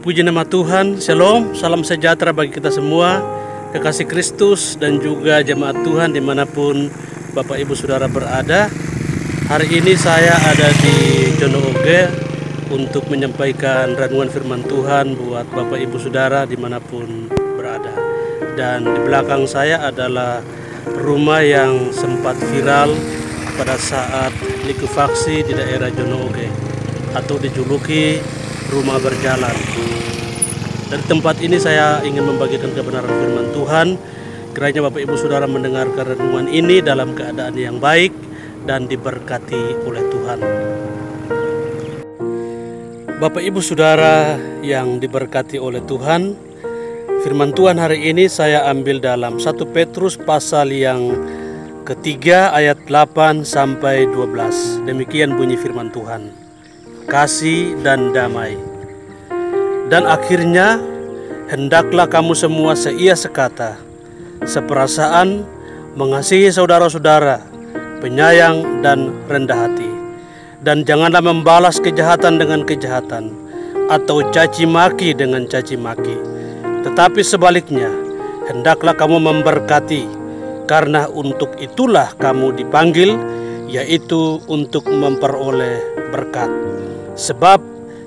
Puji nama Tuhan, Shalom, salam sejahtera bagi kita semua, kekasih Kristus dan juga jemaat Tuhan dimanapun Bapak Ibu Saudara berada. Hari ini saya ada di Jono Oge untuk menyampaikan renungan firman Tuhan buat Bapak Ibu Saudara dimanapun berada. Dan di belakang saya adalah rumah yang sempat viral pada saat likuifaksi di daerah Jono Oge atau dijuluki rumah berjalan. Dari tempat ini saya ingin membagikan kebenaran firman Tuhan. Kiranya Bapak Ibu Saudara mendengarkan renungan ini dalam keadaan yang baik dan diberkati oleh Tuhan. Bapak Ibu Saudara yang diberkati oleh Tuhan, firman Tuhan hari ini saya ambil dalam 1 Petrus pasal yang ketiga ayat 8 sampai 12. Demikian bunyi firman Tuhan. Kasih dan damai. Dan akhirnya hendaklah kamu semua seia sekata, seperasaan, mengasihi saudara-saudara, penyayang dan rendah hati. Dan janganlah membalas kejahatan dengan kejahatan, atau caci maki dengan caci maki. Tetapi sebaliknya, hendaklah kamu memberkati, karena untuk itulah kamu dipanggil, yaitu untuk memperoleh berkat. Sebab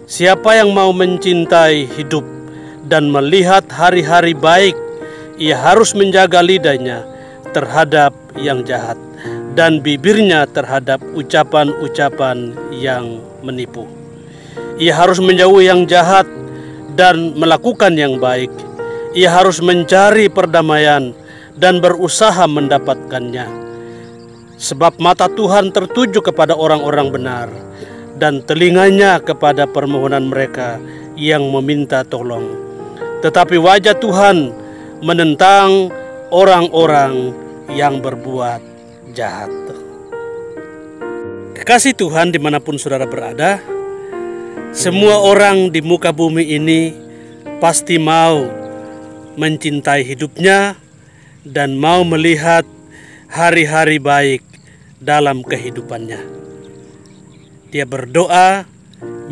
siapa yang mau mencintai hidup dan melihat hari-hari baik, ia harus menjaga lidahnya terhadap yang jahat dan bibirnya terhadap ucapan-ucapan yang menipu. Ia harus menjauhi yang jahat dan melakukan yang baik. Ia harus mencari perdamaian dan berusaha mendapatkannya. Sebab mata Tuhan tertuju kepada orang-orang benar, dan telinganya kepada permohonan mereka yang meminta tolong. Tetapi wajah Tuhan menentang orang-orang yang berbuat jahat. Kekasih Tuhan dimanapun saudara berada, semua orang di muka bumi ini pasti mau mencintai hidupnya dan mau melihat hari-hari baik dalam kehidupannya. Dia berdoa,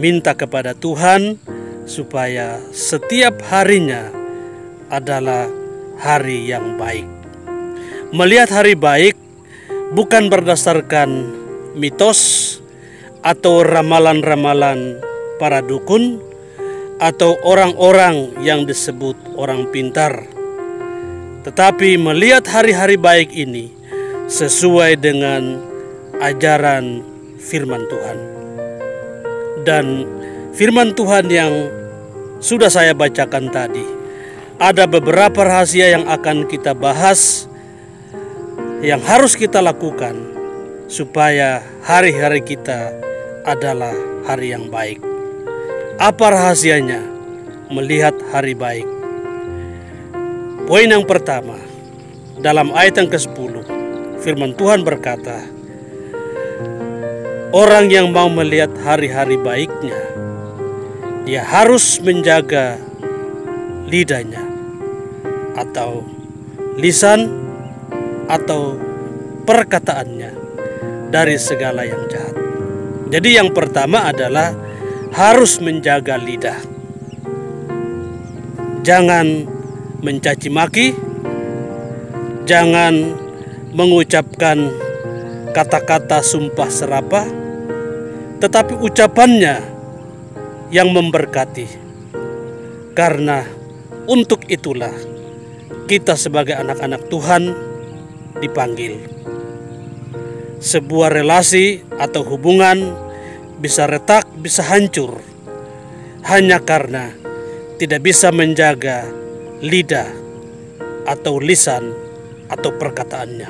minta kepada Tuhan supaya setiap harinya adalah hari yang baik. Melihat hari baik bukan berdasarkan mitos atau ramalan-ramalan para dukun atau orang-orang yang disebut orang pintar. Tetapi melihat hari-hari baik ini sesuai dengan ajaran firman Tuhan. Dan firman Tuhan yang sudah saya bacakan tadi, ada beberapa rahasia yang akan kita bahas, yang harus kita lakukan supaya hari-hari kita adalah hari yang baik. Apa rahasianya melihat hari baik? Poin yang pertama, dalam ayat yang ke-10, firman Tuhan berkata, orang yang mau melihat hari-hari baiknya, dia harus menjaga lidahnya, atau lisan, atau perkataannya dari segala yang jahat. Jadi yang pertama adalah harus menjaga lidah. Jangan mencaci maki, jangan mengucapkan kata-kata sumpah serapah, tetapi ucapannya yang memberkati. Karena untuk itulah kita sebagai anak-anak Tuhan dipanggil. Sebuah relasi atau hubungan bisa retak, bisa hancur hanya karena tidak bisa menjaga lidah atau lisan atau perkataannya.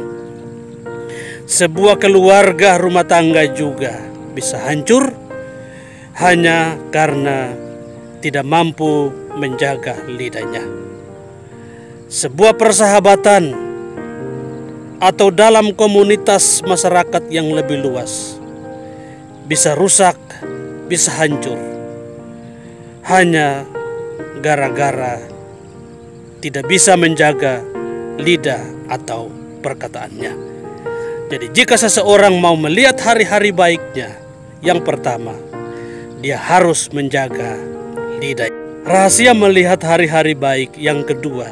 Sebuah keluarga rumah tangga juga bisa hancur hanya karena tidak mampu menjaga lidahnya. Sebuah persahabatan atau dalam komunitas masyarakat yang lebih luas bisa rusak, bisa hancur hanya gara-gara tidak bisa menjaga lidah atau perkataannya. Jadi jika seseorang mau melihat hari-hari baiknya, yang pertama dia harus menjaga lidah. Rahasia melihat hari-hari baik yang kedua,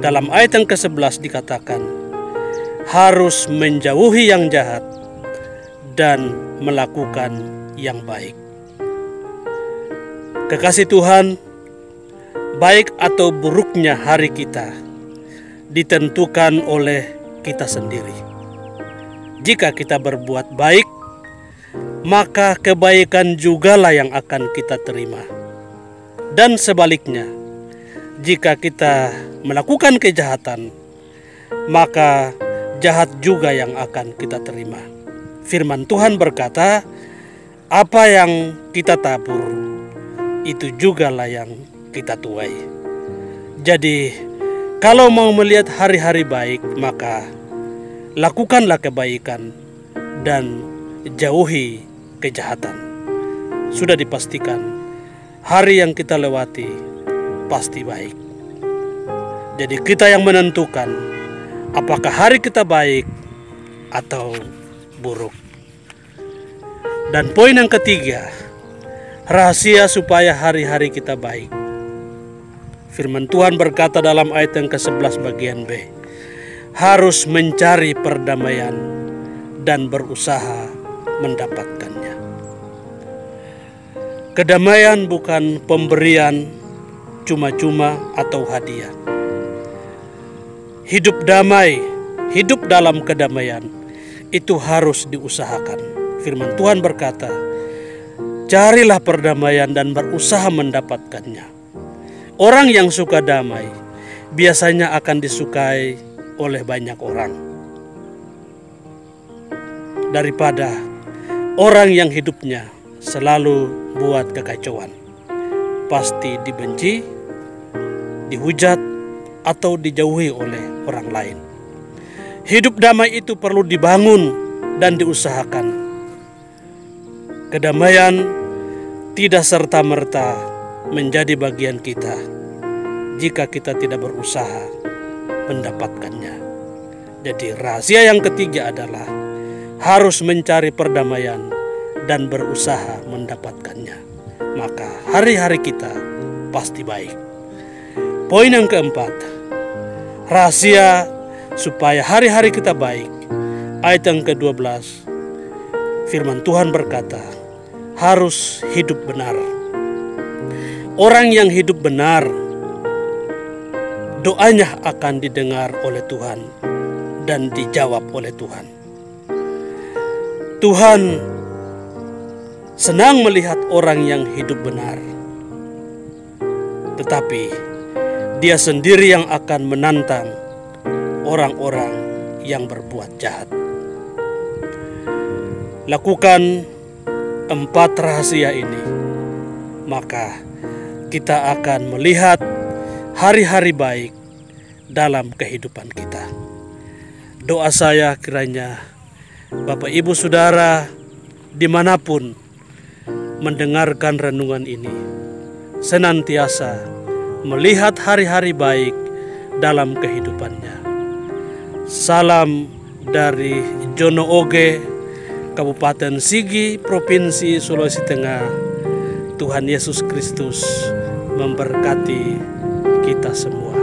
dalam ayat yang ke-11 dikatakan, harus menjauhi yang jahat dan melakukan yang baik. Kekasih Tuhan, baik atau buruknya hari kita ditentukan oleh kita sendiri. Jika kita berbuat baik, maka kebaikan jugalah yang akan kita terima. Dan sebaliknya, jika kita melakukan kejahatan, maka jahat juga yang akan kita terima. Firman Tuhan berkata, apa yang kita tabur, itu jugalah yang kita tuai. Jadi, kalau mau melihat hari-hari baik, maka lakukanlah kebaikan dan jauhi kejahatan. Sudah dipastikan, hari yang kita lewati pasti baik. Jadi kita yang menentukan apakah hari kita baik atau buruk. Dan poin yang ketiga, rahasia supaya hari-hari kita baik. Firman Tuhan berkata dalam ayat yang ke-11 bagian B, harus mencari perdamaian dan berusaha mendapatkannya. Kedamaian bukan pemberian cuma-cuma atau hadiah. Hidup damai, hidup dalam kedamaian, itu harus diusahakan. Firman Tuhan berkata, carilah perdamaian dan berusaha mendapatkannya. Orang yang suka damai biasanya akan disukai oleh banyak orang, daripada orang yang hidupnya selalu buat kekacauan. Pasti dibenci, dihujat, atau dijauhi oleh orang lain. Hidup damai itu perlu dibangun dan diusahakan. Kedamaian tidak serta-merta menjadi bagian kita jika kita tidak berusaha mendapatkannya. Jadi rahasia yang ketiga adalah harus mencari perdamaian dan berusaha mendapatkannya. Maka hari-hari kita pasti baik. Poin yang keempat, rahasia supaya hari-hari kita baik. Ayat yang ke-12, firman Tuhan berkata, harus hidup benar. Orang yang hidup benar, doanya akan didengar oleh Tuhan dan dijawab oleh Tuhan. Tuhan senang melihat orang yang hidup benar, tetapi Dia sendiri yang akan menantang orang-orang yang berbuat jahat. Lakukan 4 rahasia ini, maka kita akan melihat hari-hari baik dalam kehidupan kita. Doa saya kiranya Bapak Ibu Saudara dimanapun mendengarkan renungan ini, senantiasa melihat hari-hari baik dalam kehidupannya. Salam dari Jono Oge, Kabupaten Sigi, Provinsi Sulawesi Tengah. Tuhan Yesus Kristus memberkati kita semua.